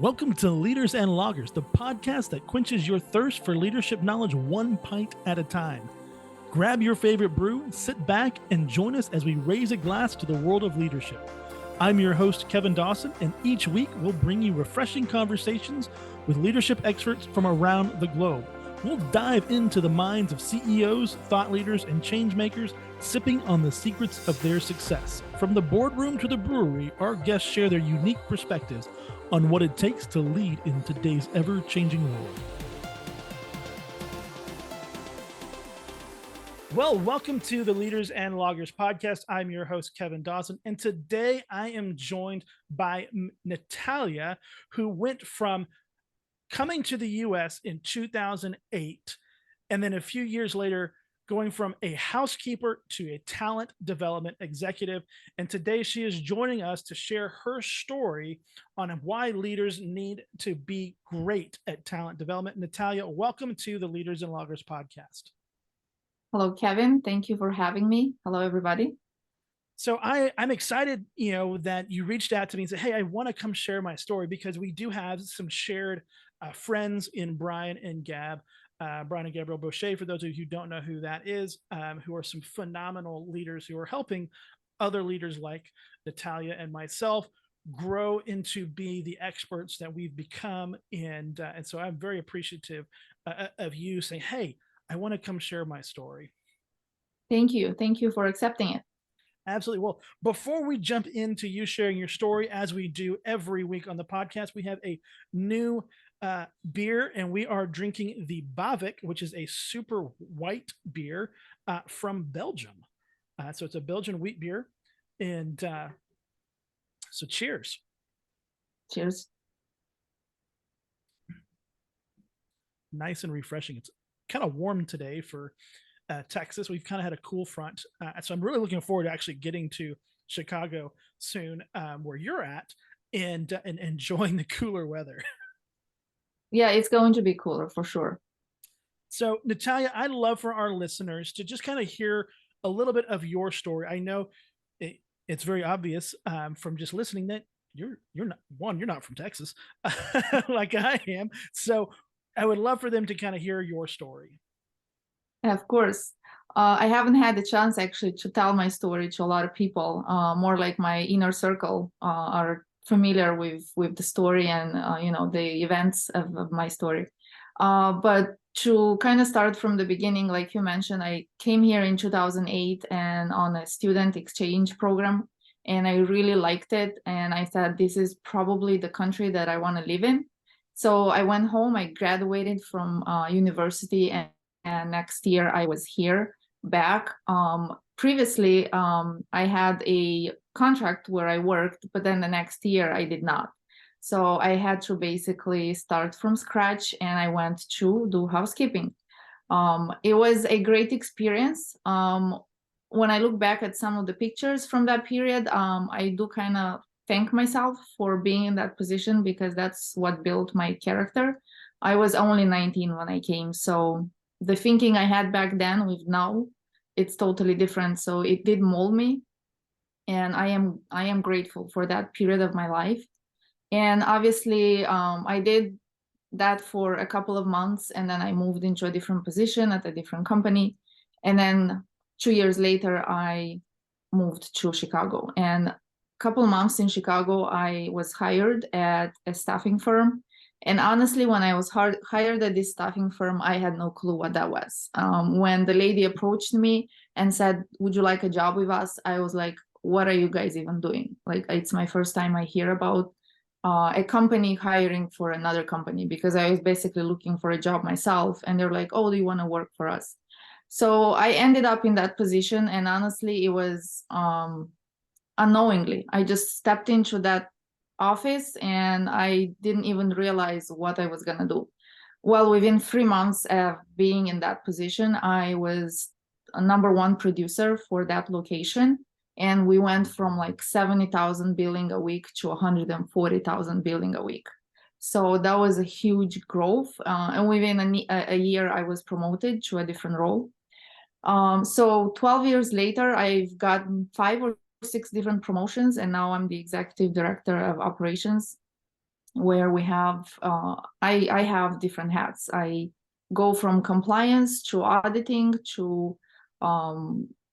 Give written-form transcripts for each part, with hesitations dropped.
Welcome to Leaders and Loggers, the podcast that quenches your thirst for leadership knowledge one pint at a time. Grab your favorite brew, sit back, and join us as we raise a glass to the world of leadership. I'm your host, Kevin Dawson, and each week we'll bring you refreshing conversations with leadership experts from around the globe. We'll dive into the minds of CEOs, thought leaders, and change makers, sipping on the secrets of their success. From the boardroom to the brewery, our guests share their unique perspectives on what it takes to lead in today's ever-changing world. Well, welcome to the Leaders and Loggers podcast. I'm your host, Kevin Dawson, and today I am joined by Natalia, who went from coming to the U.S. in 2008, and then a few years later, going from a housekeeper to a talent development executive. And today she is joining us to share her story on why leaders need to be great at talent development. Natalia, welcome to the Leaders and Loggers podcast. Hello, Kevin. Thank you for having me. Hello, everybody. So I'm excited, that you reached out to me and said, hey, I want to come share my story, because we do have some shared friends in Brian and Gab. Brian and Gabrielle Boucher, for those of you who don't know who that is, who are some phenomenal leaders who are helping other leaders like Natalia and myself grow into be the experts that we've become. And so I'm very appreciative of you saying, hey, I want to come share my story. Thank you. Thank you for accepting it. Absolutely. Well, before we jump into you sharing your story, as we do every week on the podcast, we have a new beer, and we are drinking the Bavik, which is a super white beer from Belgium. So it's a Belgian wheat beer. And so cheers. Cheers. Nice and refreshing. It's kind of warm today for Texas. We've kind of had a cool front. So I'm really looking forward to actually getting to Chicago soon, where you're at, and enjoying the cooler weather. Yeah, it's going to be cooler for sure. So, Natalia, I'd love for our listeners to just kind of hear a little bit of your story. I know it's very obvious from just listening that you're not from Texas like I am. So I would love for them to kind of hear your story. Of course. I haven't had the chance actually to tell my story to a lot of people. More like my inner circle are familiar with the story and the events of my story. But to kind of start from the beginning, like you mentioned, I came here in 2008 and on a student exchange program, and I really liked it. And I said, this is probably the country that I want to live in. So I went home, I graduated from university, and next year I was here back. Previously, I had a contract where I worked, but then the next year I did not. So I had to basically start from scratch, and I went to do housekeeping. It was a great experience. When I look back at some of the pictures from that period, I do kind of thank myself for being in that position, because that's what built my character. I was only 19 when I came, so the thinking I had back then with now, it's totally different. So it did mold me, and I am grateful for that period of my life. And obviously, I did that for a couple of months, and then I moved into a different position at a different company. And then 2 years later, I moved to Chicago. And a couple of months in Chicago, I was hired at a staffing firm. And honestly, when I was hired at this staffing firm, I had no clue what that was. When the lady approached me and said, would you like a job with us? I was like, what are you guys even doing? Like, it's my first time I hear about a company hiring for another company, because I was basically looking for a job myself. And they're like, oh, do you want to work for us? So I ended up in that position. And honestly, it was unknowingly. I just stepped into that office and I didn't even realize what I was going to do. Well, within 3 months of being in that position, I was a #1 producer for that location. And we went from like 70,000 billing a week to 140,000 billing a week. So that was a huge growth. And within a year, I was promoted to a different role. So 12 years later, I've gotten 5 or 6 different promotions, and now I'm the executive director of operations. where we have, I have different hats. I go from compliance to auditing to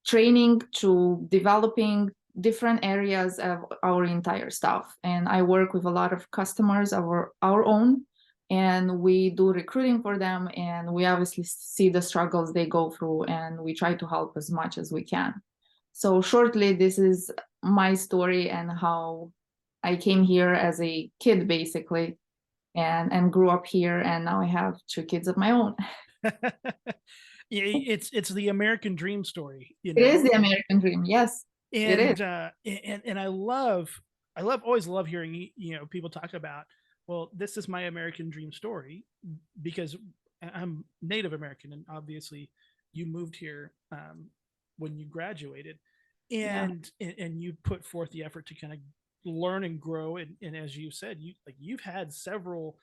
training to developing different areas of our entire staff. And I work with a lot of customers, our own, and we do recruiting for them. And we obviously see the struggles they go through, and we try to help as much as we can. So shortly, this is my story and how I came here as a kid, basically, and grew up here, and now I have 2 kids of my own. It's the American dream story, you It is know. the American dream, yes, it is. And I always love hearing, you know, people talk about, well, this is my American dream story, because I'm Native American, and obviously you moved here when you graduated, Yeah, and you put forth the effort to kind of learn and grow, and as you said, you've had several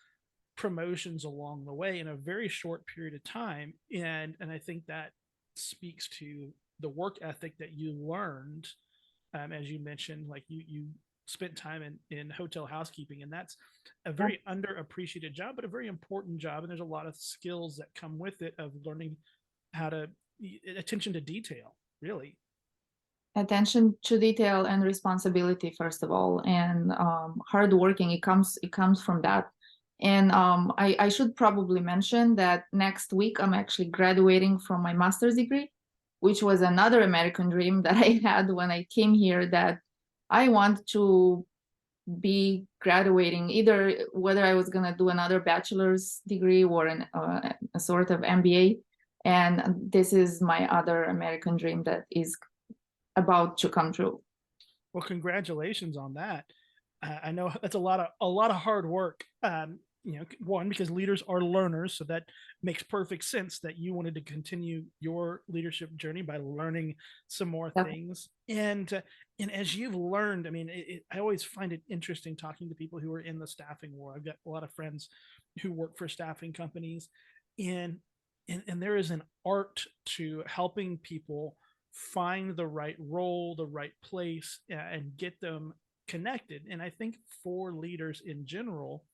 promotions along the way in a very short period of time, and I think that speaks to the work ethic that you learned, as you mentioned, like you spent time in hotel housekeeping, and that's a yeah. very underappreciated job, but a very important job, and there's a lot of skills that come with it, of learning how to attention to detail, really. Attention to detail and responsibility, first of all, and hard working. It comes from that. And I should probably mention that next week I'm actually graduating from my master's degree, which was another American dream that I had when I came here, that I want to be graduating, either whether I was going to do another bachelor's degree or a sort of MBA. And this is my other American dream that is about to come true. Well, congratulations on that. I know that's a lot of hard work. You know, one, because leaders are learners, so that makes perfect sense that you wanted to continue your leadership journey by learning some more Yep. things. And as you've learned, I mean, I always find it interesting talking to people who are in the staffing world. I've got a lot of friends who work for staffing companies, and and there is an art to helping people find the right role, the right place, and get them connected. And I think for leaders in general,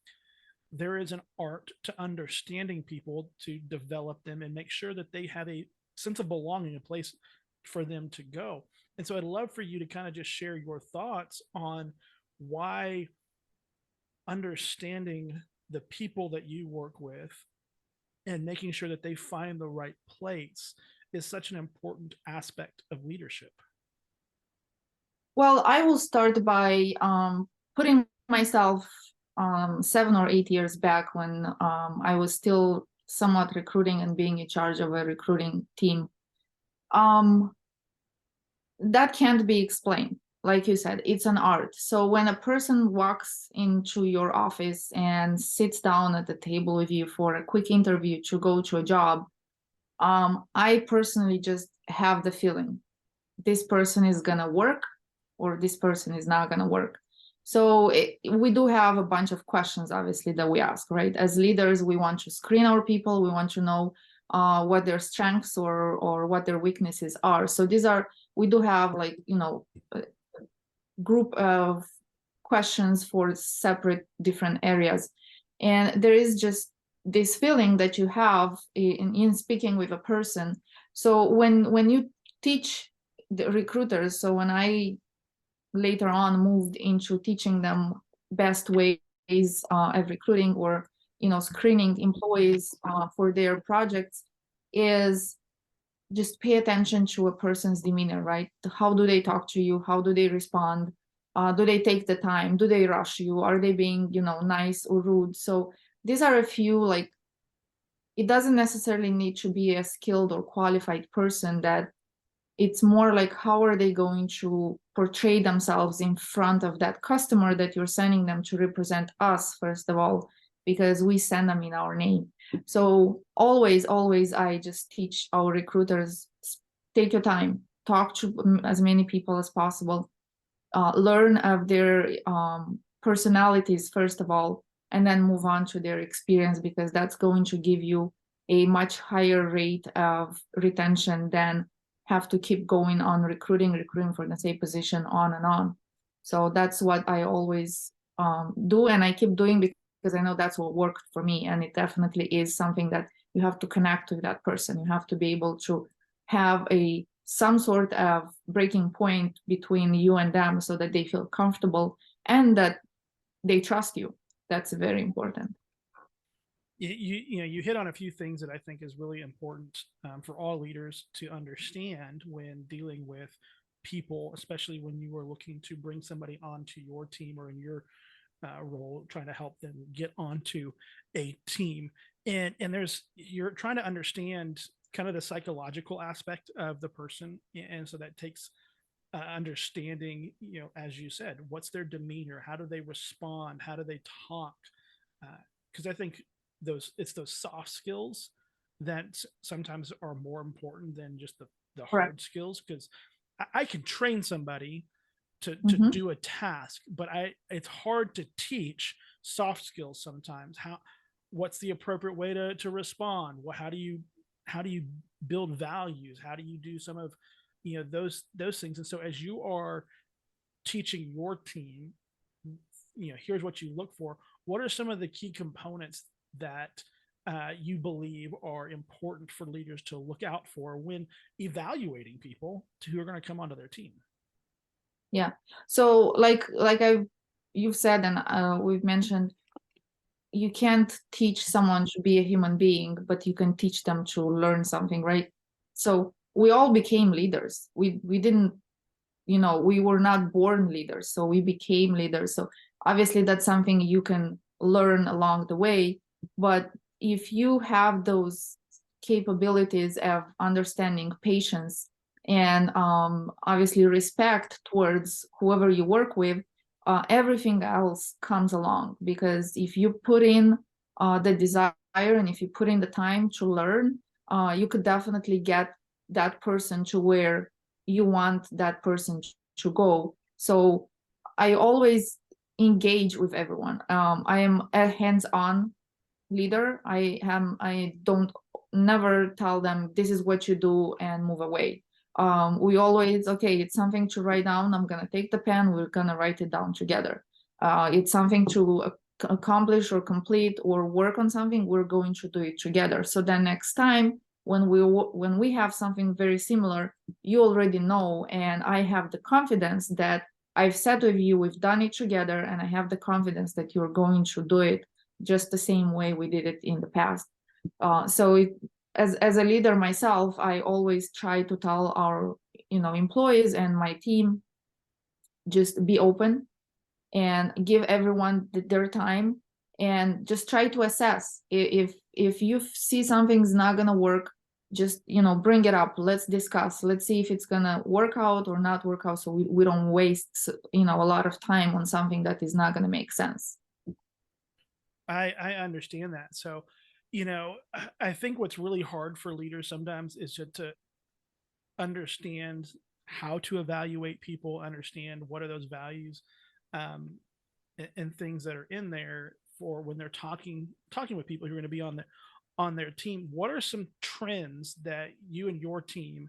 there is an art to understanding people, to develop them and make sure that they have a sense of belonging, a place for them to go. And so I'd love for you to kind of just share your thoughts on why understanding the people that you work with and making sure that they find the right place is such an important aspect of leadership. Well, I will start by putting myself 7 or 8 years back, when I was still somewhat recruiting and being in charge of a recruiting team. Um, that can't be explained. Like you said, it's an art. So when a person walks into your office and sits down at the table with you for a quick interview to go to a job, I personally just have the feeling this person is gonna work or this person is not gonna work. So we do have a bunch of questions, obviously, that we ask, right? As leaders, we want to screen our people. We want to know what their strengths or what their weaknesses are. So we do have, like, a group of questions for separate different areas. And there is just this feeling that you have in speaking with a person. So when you teach the recruiters, so when I later on moved into teaching them best ways of recruiting, or screening employees for their projects, is just pay attention to a person's demeanor, right? How do they talk to you? How do they respond? Do they take the time? Do they rush you? Are they being nice or rude? So these are a few, like, it doesn't necessarily need to be a skilled or qualified person. That it's more like, how are they going to portray themselves in front of that customer that you're sending them to represent us, first of all, because we send them in our name. So always I just teach our recruiters, take your time, talk to as many people as possible, learn of their personalities, first of all, and then move on to their experience, because that's going to give you a much higher rate of retention than have to keep going on recruiting for the same position on and on. So that's what I always do, and I keep doing because I know that's what worked for me. And it definitely is something that you have to connect with that person. You have to be able to have some sort of breaking point between you and them so that they feel comfortable and that they trust you. That's very important. You hit on a few things that I think is really important for all leaders to understand when dealing with people, especially when you are looking to bring somebody onto your team or in your role, trying to help them get onto a team. And you're trying to understand kind of the psychological aspect of the person, and so that takes understanding, as you said, what's their demeanor, how do they respond, how do they talk, because I think it's those soft skills that sometimes are more important than just the hard skills, because I can train somebody to do a task, but it's hard to teach soft skills sometimes. What's the appropriate way to respond? How do you build values? How do you do some of those things? And so as you are teaching your team, here's what you look for. What are some of the key components that you believe are important for leaders to look out for when evaluating people who are going to come onto their team? Yeah. So like you've said, and we've mentioned, you can't teach someone to be a human being, but you can teach them to learn something, right? So we all became leaders. We didn't, we were not born leaders, so we became leaders. So obviously that's something you can learn along the way. But if you have those capabilities of understanding, patience, and obviously respect towards whoever you work with, everything else comes along. Because if you put in the desire and if you put in the time to learn, you could definitely get that person to where you want that person to go. So I always engage with everyone. I am a hands-on leader. I don't never tell them this is what you do and move away. We always, okay, it's something to write down. I'm gonna take the pen. We're gonna write it down together. It's something to accomplish or complete or work on something. We're going to do it together. So then next time when we have something very similar, you already know, and I have the confidence that I've sat with you, we've done it together, and I have the confidence that you're going to do it just the same way we did it in the past. As a leader myself, I always try to tell our employees and my team, just be open and give everyone their time, and just try to assess if you see something's not gonna work, just bring it up. Let's discuss. Let's see if it's gonna work out or not work out, so we don't waste a lot of time on something that is not gonna make sense. I understand that. So, I think what's really hard for leaders sometimes is to understand how to evaluate people, understand what are those values, and things that are in there for when they're talking with people who are going to be on their team. What are some trends that you and your team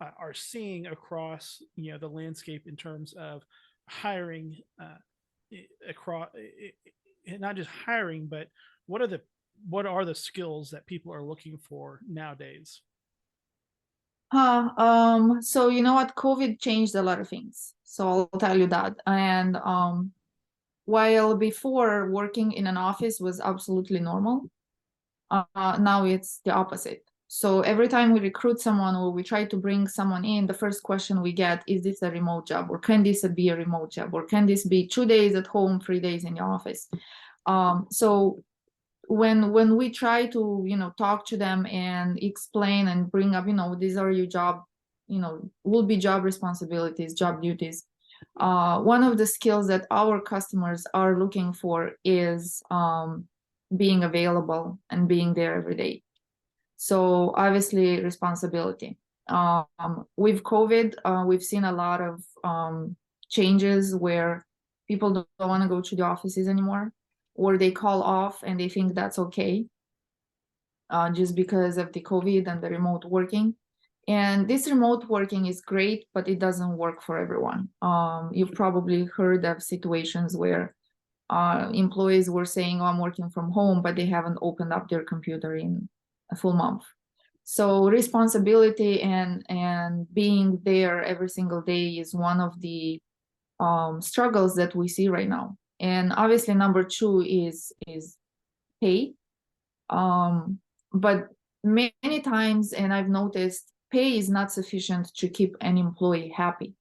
are seeing across the landscape in terms of hiring across, not just hiring, but what are the skills that people are looking for nowadays? So you know what, COVID changed a lot of things, so I'll tell you that. And while before working in an office was absolutely normal, now it's the opposite. So every time we recruit someone or we try to bring someone in, the first question we get is this a remote job, or can this be a remote job, or can this be 2 days at home, 3 days in the office? So when we try to talk to them and explain and bring up these are your job, will be job responsibilities, job duties. One of the skills that our customers are looking for is being available and being there every day. So obviously responsibility. With COVID, we've seen a lot of changes where people don't want to go to the offices anymore, or they call off and they think that's okay, just because of the COVID and the remote working. And this remote working is great, but it doesn't work for everyone. You've probably heard of situations where employees were saying, oh, I'm working from home, but they haven't opened up their computer in a full month. So responsibility and being there every single day is one of the struggles that we see right now. And obviously number two is pay. But many times, and I've noticed, pay is not sufficient to keep an employee happy.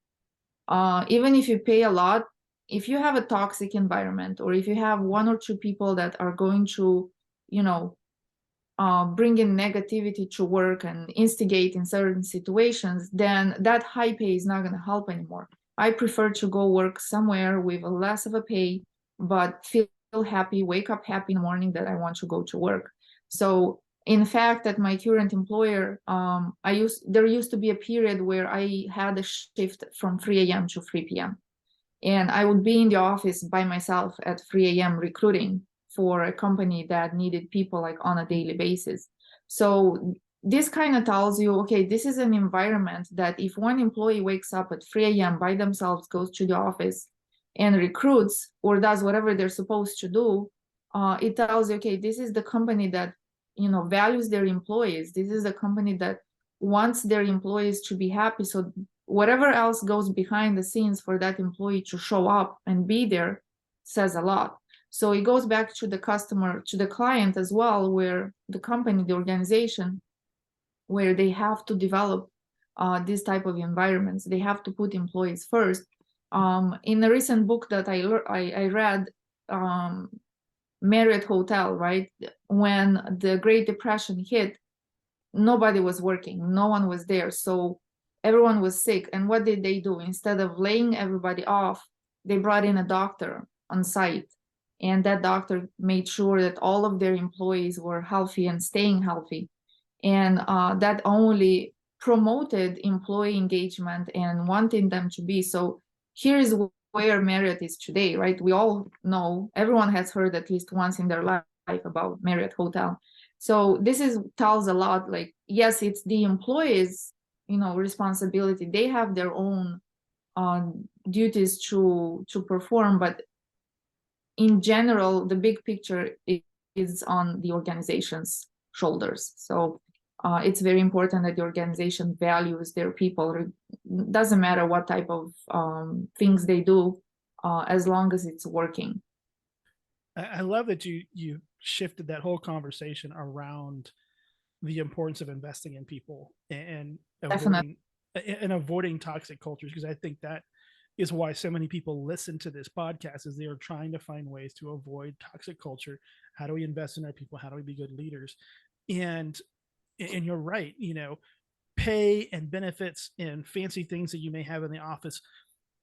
Even if you pay a lot, if you have a toxic environment, or if you have one or two people that are going to, bring in negativity to work and instigate in certain situations, then that high pay is not going to help anymore. I prefer to go work somewhere with less of a pay, but feel happy, wake up happy in the morning that I want to go to work. So in fact, at my current employer, there used to be a period where I had a shift from 3 a.m. to 3 p.m. And I would be in the office by myself at 3 a.m. recruiting for a company that needed people like on a daily basis. So this kind of tells you, okay, this is an environment that if one employee wakes up at 3 a.m. by themselves, goes to the office and recruits or does whatever they're supposed to do, it tells you, okay, this is the company that, values their employees. This is a company that wants their employees to be happy. So whatever else goes behind the scenes for that employee to show up and be there says a lot. So it goes back to the customer, to the client as well, where the company, the organization, where they have to develop this type of environments. They have to put employees first. In a recent book that I read, Marriott Hotel, right? When the Great Depression hit, nobody was working, no one was there. So everyone was sick. And what did they do? Instead of laying everybody off, they brought in a doctor on site. And that doctor made sure that all of their employees were healthy and staying healthy. And that only promoted employee engagement and wanting them to be. So here is where Marriott is today, right? We all know, everyone has heard at least once in their life about Marriott Hotel. So this tells a lot, like, yes, it's the employees, responsibility. They have their own duties to perform, but in general, the big picture is on the organization's shoulders. So it's very important that the organization values their people. It doesn't matter what type of things they do, as long as it's working. I love that you shifted that whole conversation around the importance of investing in people and avoiding toxic cultures, because I think that is why so many people listen to this podcast, is they are trying to find ways to avoid toxic culture. How do we invest in our people? How do we be good leaders? And you're right, pay and benefits and fancy things that you may have in the office,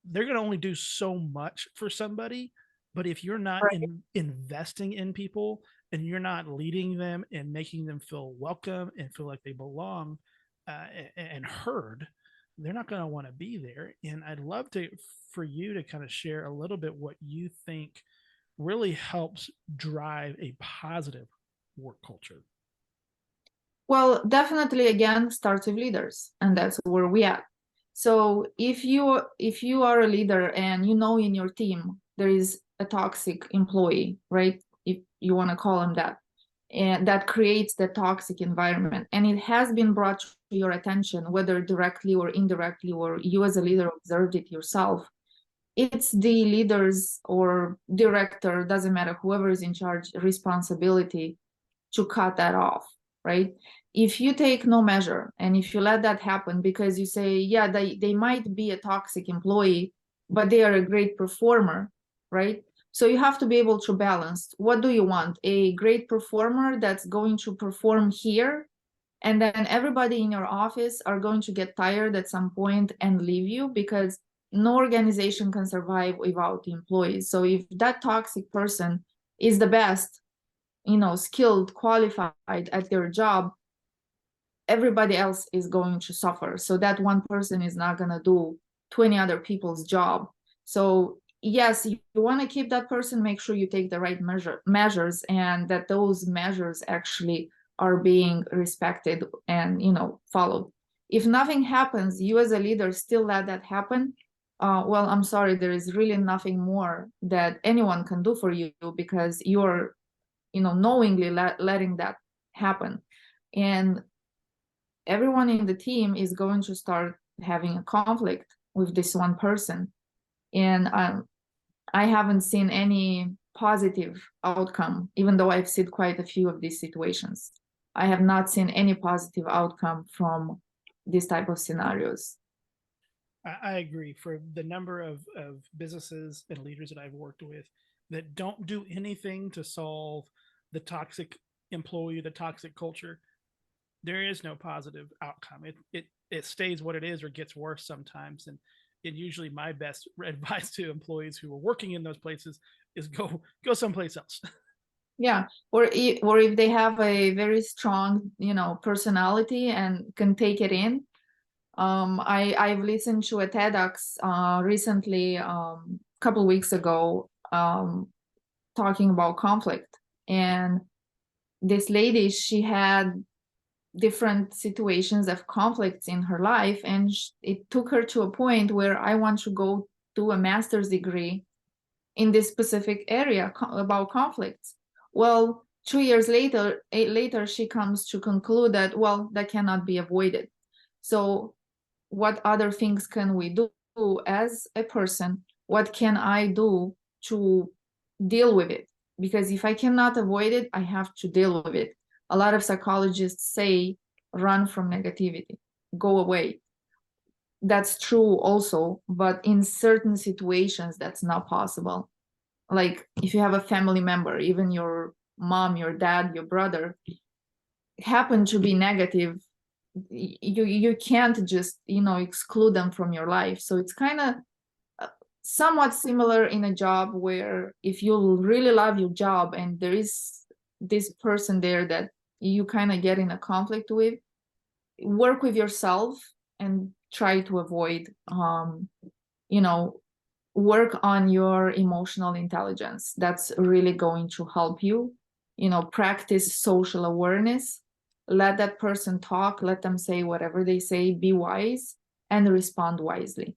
they're going to only do so much for somebody. But if you're not investing in people and you're not leading them and making them feel welcome and feel like they belong and heard, they're not going to want to be there. And I'd love for you to kind of share a little bit what you think really helps drive a positive work culture. Well, definitely, again, starts with leaders, and that's where we are. So if you are a leader and in your team there is a toxic employee, right? If you want to call him that, and that creates the toxic environment, and it has been brought to your attention, whether directly or indirectly, or you as a leader observed it yourself, it's the leaders or director, doesn't matter, whoever is in charge, responsibility to cut that off, right? If you take no measure and if you let that happen because you say, yeah, they might be a toxic employee, but they are a great performer, right? So you have to be able to balance. What do you want? A great performer that's going to perform here, and then everybody in your office are going to get tired at some point and leave you, because no organization can survive without the employees. So if that toxic person is the best, skilled, qualified at their job, everybody else is going to suffer. So that one person is not going to do 20 other people's job. So yes, you want to keep that person, make sure you take the right measures, and that those measures actually are being respected and followed. If nothing happens, you as a leader still let that happen, well, I'm sorry, there is really nothing more that anyone can do for you, because you're, knowingly letting that happen. And everyone in the team is going to start having a conflict with this one person. And I haven't seen any positive outcome, even though I've seen quite a few of these situations. I have not seen any positive outcome from this type of scenarios. I agree. For the number of businesses and leaders that I've worked with that don't do anything to solve the toxic employee, the toxic culture, there is no positive outcome. It stays what it is or gets worse sometimes. And usually my best advice to employees who are working in those places is go someplace else. Yeah, or if they have a very strong, personality and can take it in. I've listened to a TEDx recently, a couple weeks ago, talking about conflict. And this lady, she had different situations of conflicts in her life, and it took her to a point where I want to go do a master's degree in this specific area about conflicts. Well, 2 years later, she comes to conclude that, well, that cannot be avoided. So what other things can we do as a person? What can I do to deal with it? Because if I cannot avoid it, I have to deal with it. A lot of psychologists say, run from negativity, go away. That's true also, but in certain situations, that's not possible. Like if you have a family member, even your mom, your dad, your brother, happen to be negative, you can't just exclude them from your life. So it's kind of somewhat similar in a job, where if you really love your job and there is this person there that you kind of get in a conflict with, work with yourself and try to avoid work on your emotional intelligence. That's really going to help you. Practice social awareness. Let that person talk, let them say whatever they say, be wise and respond wisely.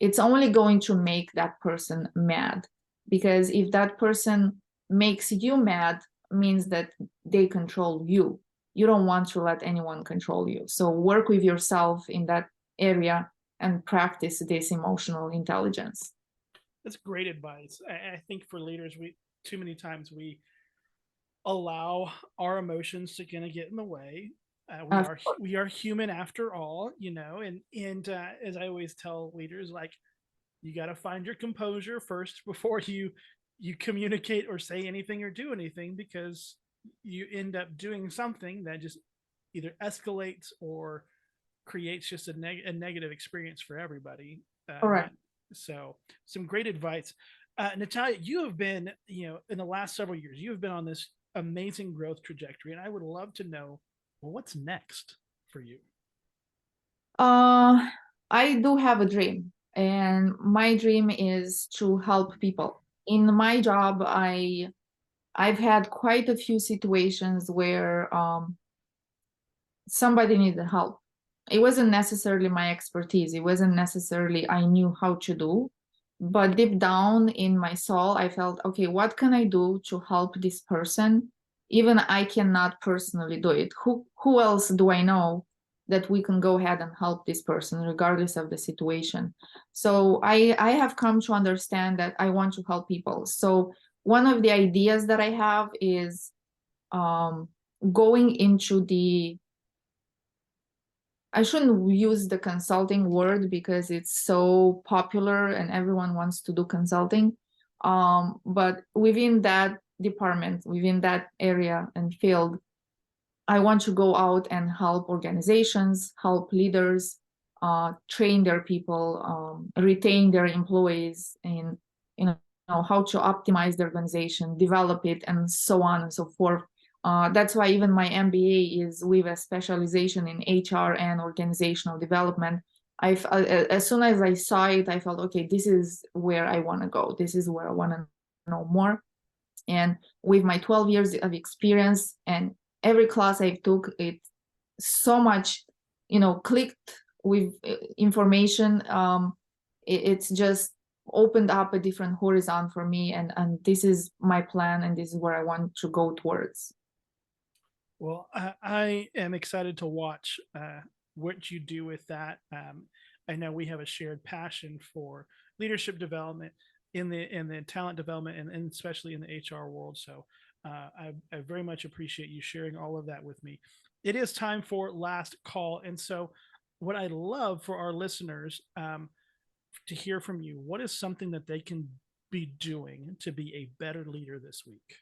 It's only going to make that person mad, because if that person makes you mad, means that they control you. You don't want to let anyone control you. So work with yourself in that area and practice this emotional intelligence. That's great advice. I think for leaders, we too many times we allow our emotions to kind of get in the way. We are human after all, and as I always tell leaders, like, you got to find your composure first before you communicate or say anything or do anything, because you end up doing something that just either escalates or creates just a negative experience for everybody. All right. So some great advice. Natalia, you have been, in the last several years, you have been on this amazing growth trajectory, and I would love to know, well, what's next for you? I do have a dream, and my dream is to help people. In my job, I've had quite a few situations where somebody needed help. It wasn't necessarily my expertise. It wasn't necessarily I knew how to do, but deep down in my soul, I felt, okay, what can I do to help this person? Even I cannot personally do it. Who else do I know that we can go ahead and help this person regardless of the situation? So I have come to understand that I want to help people. So one of the ideas that I have is going into the, I shouldn't use the consulting word because it's so popular and everyone wants to do consulting. But within that department, within that area and field, I want to go out and help organizations, help leaders, train their people, retain their employees, and how to optimize the organization, develop it, and so on and so forth. That's why even my MBA is with a specialization in HR and organizational development. As soon as I saw it, I felt, okay, this is where I want to go. This is where I want to know more. And with my 12 years of experience and every class I took, it so much, clicked with information. it's just opened up a different horizon for me, and this is my plan, and this is where I want to go towards. Well, I am excited to watch what you do with that. I know we have a shared passion for leadership development in the talent development, and especially in the HR world. So I very much appreciate you sharing all of that with me. It is time for last call, and so what I love for our listeners to hear from you. What is something that they can be doing to be a better leader this week?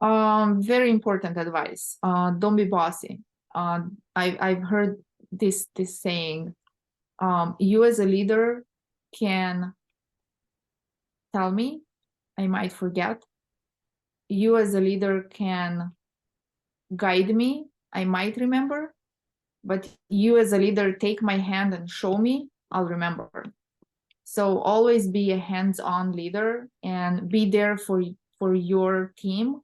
Very important advice. Don't be bossy. I've heard this saying. You as a leader can tell me, I might forget. You as a leader can guide me, I might remember. But you as a leader, take my hand and show me, I'll remember. So always be a hands-on leader and be there for your team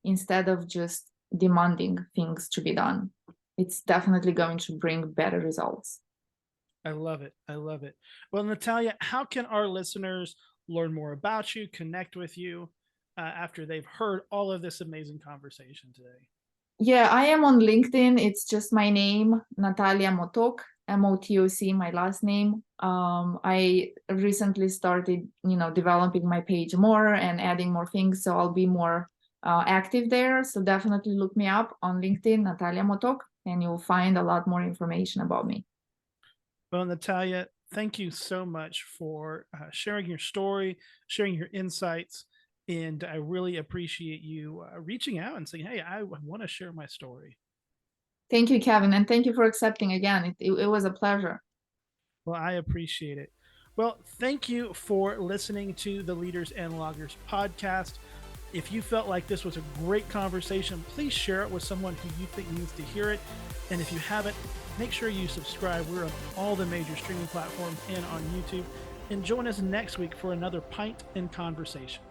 instead of just demanding things to be done. It's definitely going to bring better results. I love it. I love it. Well, Natalia, how can our listeners learn more about you, connect with you after they've heard all of this amazing conversation today? Yeah, I am on LinkedIn. It's just my name, Natalia Motoc, Motoc, my last name. I recently started, developing my page more and adding more things, so I'll be more active there. So definitely look me up on LinkedIn, Natalia Motoc, and you'll find a lot more information about me. Well, Natalia, thank you so much for sharing your story, sharing your insights. And I really appreciate you reaching out and saying, hey, I want to share my story. Thank you, Kevin. And thank you for accepting again. It was a pleasure. Well, I appreciate it. Well, thank you for listening to the Leaders and Loggers podcast. If you felt like this was a great conversation, please share it with someone who you think needs to hear it. And if you haven't, make sure you subscribe. We're on all the major streaming platforms and on YouTube. And join us next week for another Pint and Conversation.